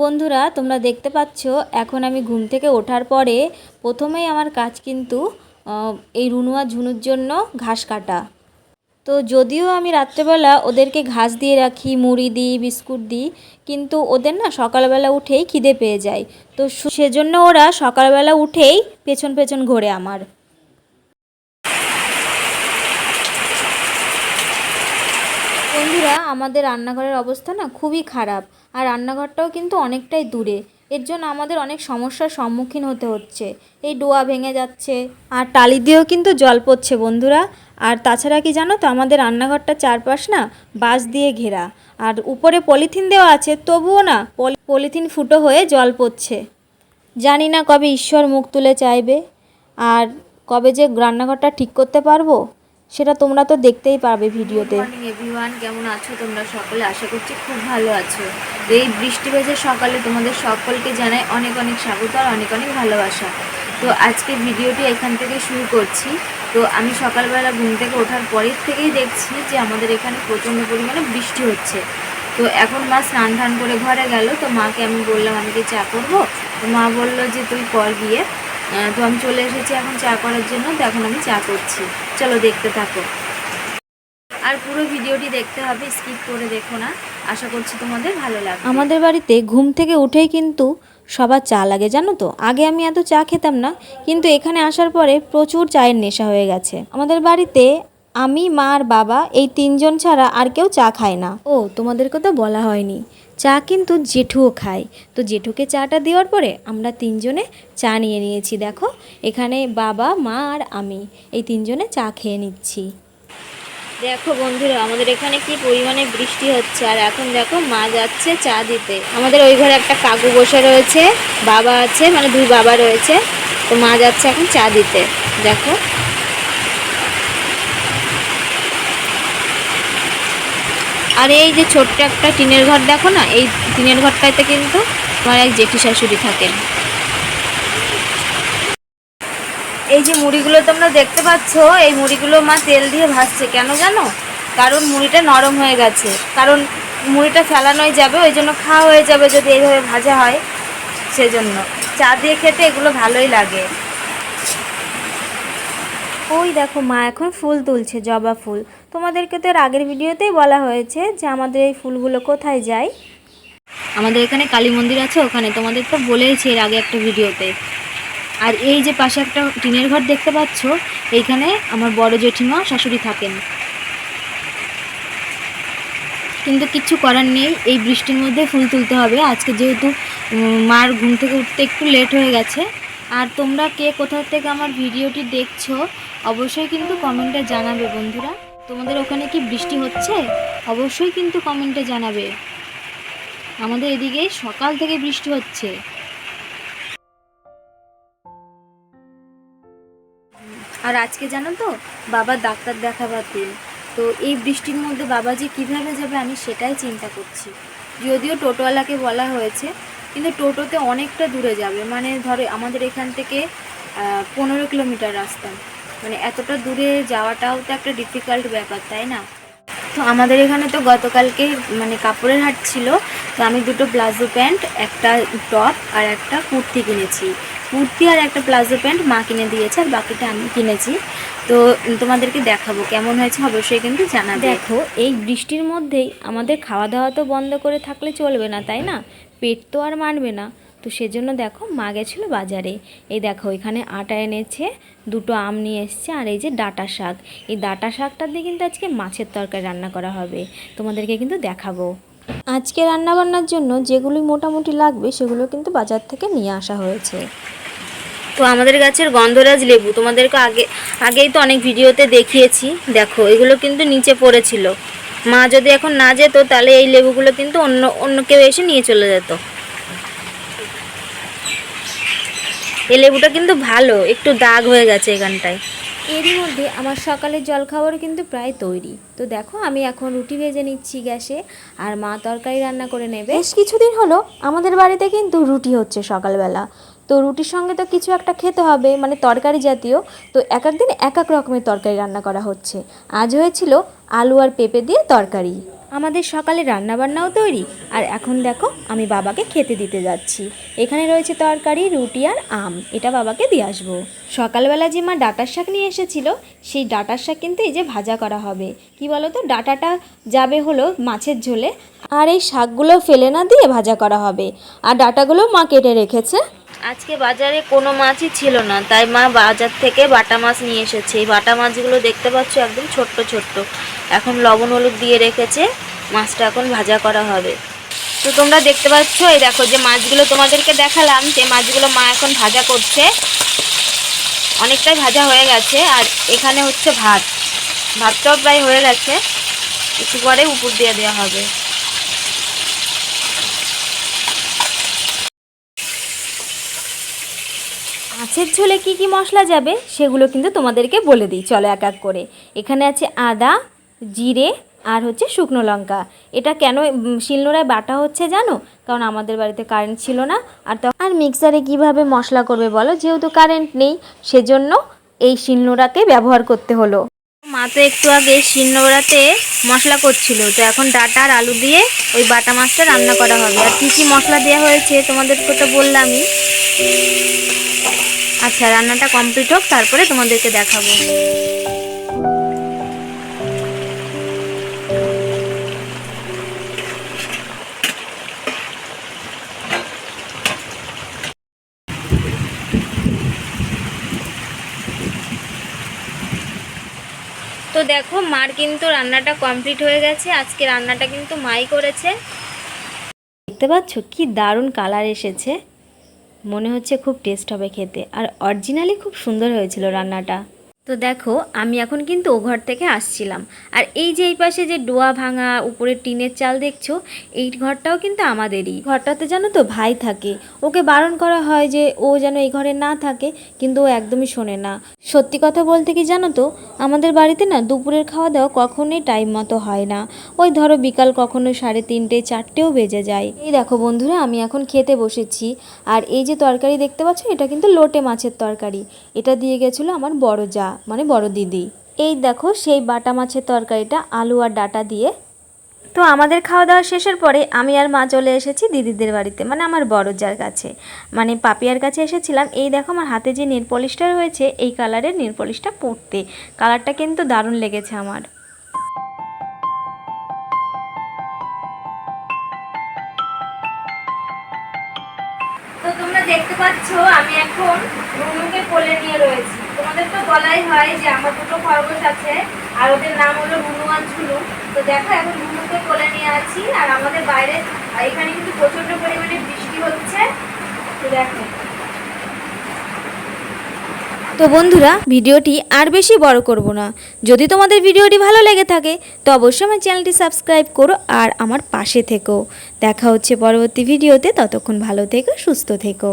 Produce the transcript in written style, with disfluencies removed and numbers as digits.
বন্ধুরা, তোমরা দেখতে পাচ্ছ এখন আমি ঘুম থেকে ওঠার পরে প্রথমেই আমার কাজ কিন্তু এই রুনু আর ঝুনুর জন্য ঘাস কাটা। তো যদিও আমি রাত্রেবেলা ওদেরকে ঘাস দিয়ে রাখি, মুড়ি দিই, বিস্কুট দিই, কিন্তু ওদের না সকালবেলা উঠেই খিদে পেয়ে যায়। তো সেজন্য ওরা সকালবেলা উঠেই পেছন পেছন ঘোরে আমার। বন্ধুরা, আমাদের রান্নাঘরের অবস্থা না খুবই খারাপ, আর রান্নাঘরটাও কিন্তু অনেকটাই দূরে। এর জন্য আমাদের অনেক সমস্যার সম্মুখীন হতে হচ্ছে। এই ডোয়া ভেঙে যাচ্ছে, আর টালি দিয়েও কিন্তু জল পড়ছে বন্ধুরা। আর তাছাড়া কি জানো তো, আমাদের রান্নাঘরটা চারপাশ না বাঁশ দিয়ে ঘেরা, আর উপরে পলিথিন দেওয়া আছে, তবুও না পলিথিন ফুটো হয়ে জল পড়ছে। জানি না কবে ঈশ্বর মুখ তুলে চাইবে, আর কবে যে রান্নাঘরটা ঠিক করতে পারবো সেটা তোমরা তো দেখতেই পারবে ভিডিওতে। গুড মর্নিং এভরিওয়ান, কেমন আছো তোমরা সকলে? আশা করছি খুব ভালো আছো। এই বৃষ্টি ভেজা সকালে তোমাদের সকলকে জানাই অনেক অনেক স্বাগত আর অনেক অনেক ভালোবাসা। তো আজকে ভিডিওটি এখান থেকে শুরু করছি। তো আমি সকালবেলা ঘুম থেকে ওঠার পরের থেকেই দেখছি যে আমাদের এখানে প্রচণ্ড পরিমাণে বৃষ্টি হচ্ছে। তো এখন মা স্নান টান করে ঘরে গেল। তো মাকে আমি বললাম আমি কি চা করবো। তো মা বললো যে তুই কর গিয়ে। তো আমি চলে এসেছি এখন চা করার জন্য। তো এখন আমি চা করছি, চলো দেখতে থাকো। আর পুরো ভিডিওটি দেখতে হবে, স্কিপ করে দেখো না। আশা করছি তোমাদের ভালো লাগবে। আমাদের বাড়িতে ঘুম থেকে উঠেই কিন্তু সবার চা লাগে, জানো তো। আগে আমি এত চা খেতাম না, কিন্তু এখানে আসার পরে প্রচুর চায়ের নেশা হয়ে গেছে। আমাদের বাড়িতে আমি, মা আর বাবা এই তিনজন ছাড়া আর কেউ চা খায় না। ও, তোমাদেরকে তো বলা হয়নি, চা কিন্তু জেঠুও খায়। তো জেঠুকে চাটা দেওয়ার পরে আমরা তিনজনে চা নিয়ে নিয়েছি। দেখো, এখানে বাবা, মা আর আমি এই তিনজনে চা খেয়ে নিচ্ছি। দেখো বন্ধুরা, আমাদের এখানে কি পরিমাণে বৃষ্টি হচ্ছে, আর এখন দেখো মা যাচ্ছে চা দিতে। আমাদের ওই ঘরে একটা কাকু বসে রয়েছে, বাবা আছে, মানে দুই বাবা রয়েছে। তো মা যাচ্ছে এখন চা দিতে। দেখো, আর এই যে ছোট্ট একটা টিনের ঘর দেখো না, এই টিনের ঘরটাতে কিন্তু আমার এক জেঠি শাশুড়ি থাকেন। এই যে মুড়িগুলো তোমরা দেখতে পাচ্ছ, এই মুড়িগুলো মা তেল দিয়ে ভাজছে। কেন জানো? কারণ মুড়িটা নরম হয়ে গেছে, কারণ মুড়িটা ফেলানোই যাবে, ওই জন্য খাওয়া হয়ে যাবে যদি এইভাবে ভাজা হয়। সেজন্য চা দিয়ে খেতে এগুলো ভালোই লাগে। ওই দেখো, মা এখন ফুল তুলছে, জবা ফুল। তোমাদেরকে তো এর আগের ভিডিওতেই বলা হয়েছে যে আমাদের এই ফুলগুলো কোথায় যায়। আমাদের এখানে কালী মন্দির আছে, ওখানে তোমাদের তো বলেইছি এর আগে একটা ভিডিওতে। আর এই যে পাশে একটা টিনের ঘর দেখতে পাচ্ছ, এইখানে আমার বড় জেঠিমা শাশুড়ি থাকেন। কিন্তু কিচ্ছু করার নেই, এই বৃষ্টির মধ্যে ফুল তুলতে হবে। আজকে যেহেতু মার ঘুম থেকে উঠতে একটু লেট হয়ে গেছে। আর তোমরা কে কোথা থেকে আমার ভিডিওটি দেখছো অবশ্যই কিন্তু কমেন্টে জানাবে বন্ধুরা। তোমাদের ওখানে কি বৃষ্টি হচ্ছে অবশ্যই কিন্তু কমেন্টে জানাবে। আমাদের এদিকে সকাল থেকে বৃষ্টি হচ্ছে। আর আজকে জানো তো, বাবার ডাক্তার দেখাবার দিন। তো এই বৃষ্টির মধ্যে বাবা যে কীভাবে যাবে আমি সেটাই চিন্তা করছি। যদিও টোটোওয়ালাকে বলা হয়েছে, কিন্তু টোটোতে অনেকটা দূরে যাবে। মানে ধরো আমাদের এখান থেকে 15 কিলোমিটার রাস্তা, মানে এতটা দূরে যাওয়াটাও তো একটা ডিফিকাল্ট ব্যাপার, তাই না? তো আমাদের এখানে তো গতকালকে মানে কাপড়ের হাট ছিল। তো আমি দুটো প্লাজো প্যান্ট, একটা টপ আর একটা কুর্তি কিনেছি। কুর্তি আর একটা প্লাজো প্যান্ট মা কিনে দিয়েছে, আর বাকিটা আমি কিনেছি। তো তোমাদেরকে দেখাবো কেমন হয়েছে, অবশ্যই কিন্তু জানাবে। দেখো, এই বৃষ্টির মধ্যেই আমাদের খাওয়া দাওয়া তো বন্ধ করে থাকলে চলবে না, তাই না? পেট তো আর মানবে না। তো সেজন্য দেখো মা গেছিলো বাজারে। এই দেখো, এখানে আটা এনেছে, দুটো আম নিয়ে এসছে, আর এই যে ডাঁটা শাক। এই ডাঁটা শাকটা দিয়ে কিন্তু আজকে মাছের তরকারি রান্না করা হবে, তোমাদেরকে কিন্তু দেখাবো। আজকে রান্নাবান্নার জন্য যেগুলি মোটামুটি লাগবে সেগুলো কিন্তু বাজার থেকে নিয়ে আসা হয়েছে। তো আমাদের গাছের গন্ধরাজ লেবু তোমাদেরকে আগেই তো অনেক ভিডিওতে দেখিয়েছি। দেখো, এগুলো কিন্তু নিচে পড়েছিল। মা যদি এখন না যেত তাহলে এই লেবুগুলো কিন্তু অন্য কেউ এসে নিয়ে চলে যেত। এই লেবুটা কিন্তু ভালো, একটু দাগ হয়ে গেছে এখানটায়। এরই মধ্যে আমার সকালের জলখাবার কিন্তু প্রায় তৈরি। তো দেখো, আমি এখন রুটি ভেজে নিচ্ছি গ্যাসে, আর মা তরকারি রান্না করে নেবে। বেশ কিছুদিন হলো আমাদের বাড়িতে কিন্তু রুটি হচ্ছে সকালবেলা। তো রুটির সঙ্গে তো কিছু একটা খেতে হবে, মানে তরকারি জাতীয়। তো এক এক দিন এক এক রকমের তরকারি রান্না করা হচ্ছে। আজ হয়েছিল আলু আর পেঁপে দিয়ে তরকারি। আমাদের সকালে রান্নাবান্নাও তৈরি। আর এখন দেখো আমি বাবাকে খেতে দিতে যাচ্ছি। এখানে রয়েছে তরকারি, রুটি আর আম, এটা বাবাকে দিয়ে আসবো। সকালবেলা যে মা ডাঁটার শাক নিয়ে এসেছিলো, সেই ডাঁটার শাক কিন্তু এই যে ভাজা করা হবে। কি বলো তো, ডাঁটাটা যাবে হলো মাছের ঝোলে, আর এই শাকগুলো ফেলে না দিয়ে ভাজা করা হবে। আর ডাঁটাগুলো মা কেটে রেখেছে। আজকে বাজারে কোনো মাছই ছিল না, তাই মা বাজার থেকে বাটা মাছ নিয়ে এসেছে। এই বাটা মাছগুলো দেখতে পাচ্ছ একদম ছোট্ট ছোট্ট। এখন লবণ হলুদ দিয়ে রেখেছে, মাছটা এখন ভাজা করা হবে। তো তোমরা দেখতে পাচ্ছ, এই দেখো যে মাছগুলো তোমাদেরকে দেখালাম, যে মাছগুলো মা এখন ভাজা করছে। অনেকটাই ভাজা হয়ে গেছে। আর এখানে হচ্ছে ভাতটাও প্রায় হয়ে গেছে, একটু পরে উপর দিয়ে দেওয়া হবে। মাছের ঝোলে কি কি মশলা যাবে সেগুলো কিন্তু তোমাদেরকে বলে দিই, চলো এক এক করে। এখানে আছে আদা, জিরে আর হচ্ছে শুকনো লঙ্কা। এটা কেন শিলনোড়ায় বাটা হচ্ছে জানো? কারণ আমাদের বাড়িতে কারেন্ট ছিল না, আর মিক্সারে কিভাবে মশলা করবে বলো, যেহেতু কারেন্ট নেই সেজন্য এই শিলনোড়াকে ব্যবহার করতে হলো। মা তো একটু আগে শিলনোড়াতে মশলা করছিল, তো এখন ডাঁটা আর আলু দিয়ে ওই বাটা মাছটা রান্না করা হবে। আর কী কী মশলা দেওয়া হয়েছে তোমাদেরকে তো বললামই। আচ্ছা, রান্নাটা কমপ্লিট হোক, তারপরে তোমাদেরকে দেখাবো। তো দেখো মার কিন্তু রান্নাটা কমপ্লিট হয়ে গেছে। আজকে রান্নাটা কিন্তু মাই করেছে। দেখতে পাচ্ছ কি দারুণ কালার এসেছে, মনে হচ্ছে খুব টেস্ট হবে খেতে। আর অরিজিনালি খুব সুন্দর হয়েছিল রান্নাটা। তো দেখো আমি এখন কিন্তু ও ঘর থেকে আসছিলাম। আর এই যে এই পাশে যে ডোয়া ভাঙা উপরে টিনের চাল দেখছো, এই ঘরটাও কিন্তু আমাদেরই। ঘরটাতে জানো তো ভাই থাকে, ওকে বারণ করা হয় যে ও যেন এই ঘরে না থাকে, কিন্তু ও একদমই শোনে না। সত্যি কথা বলতে কি জানো তো, আমাদের বাড়িতে না দুপুরের খাওয়া দাওয়া কখনোই টাইম মতো হয় না। ওই ধরো বিকাল কখনো 3:30 4টেও বেজে যায়। এই দেখো বন্ধুরা, আমি এখন খেতে বসেছি। আর এই যে তরকারি দেখতে পাচ্ছ, এটা কিন্তু লোটে মাছের তরকারি। এটা দিয়ে গেছিলো আমার বড় যা, মানে বড় দিদি। এই দেখো সেই বাটা মাছের তরকারিটা আলু আর ডাঁটা দিয়ে। তো আমাদের খাওয়া দাওয়া শেষের পরে আমি আর মা চলে এসেছি দিদিদের বাড়িতে, মানে আমার বড় যার কাছে, মানে পাপিয়ার কাছে এসেছিলাম। এই দেখো আমার হাতে যে নেল পলিশটা রয়েছে, এই কালারের নেল পলিশটা পরতে, কালারটা কিন্তু দারুণ লেগেছে আমার। তো তোমরা দেখতে পাচ্ছ আমি এখন রুনুকে কোলে নিয়ে রয়েছি। তোমাদের তো বলাই হয় যে আমার দুটো খরগোশ আছে, আর ওদের নাম হলো রুনু আর ঝুনু। তো দেখো এখন রুনুকে কোলে নিয়ে আছি। আর আমাদের বাইরে এখানে কিন্তু প্রচন্ড পরিমাণে বৃষ্টি হচ্ছে। তো দেখো। তো বন্ধুরা, ভিডিওটি আর বেশি বড় করব না। যদি তোমাদের ভিডিওটি ভালো লেগে থাকে তো অবশ্যই আমার চ্যানেলটি সাবস্ক্রাইব করো আর আমার পাশে থেকো। দেখা হচ্ছে পরবর্তী ভিডিওতে, ততক্ষণ ভালো থেকো, সুস্থ থেকো।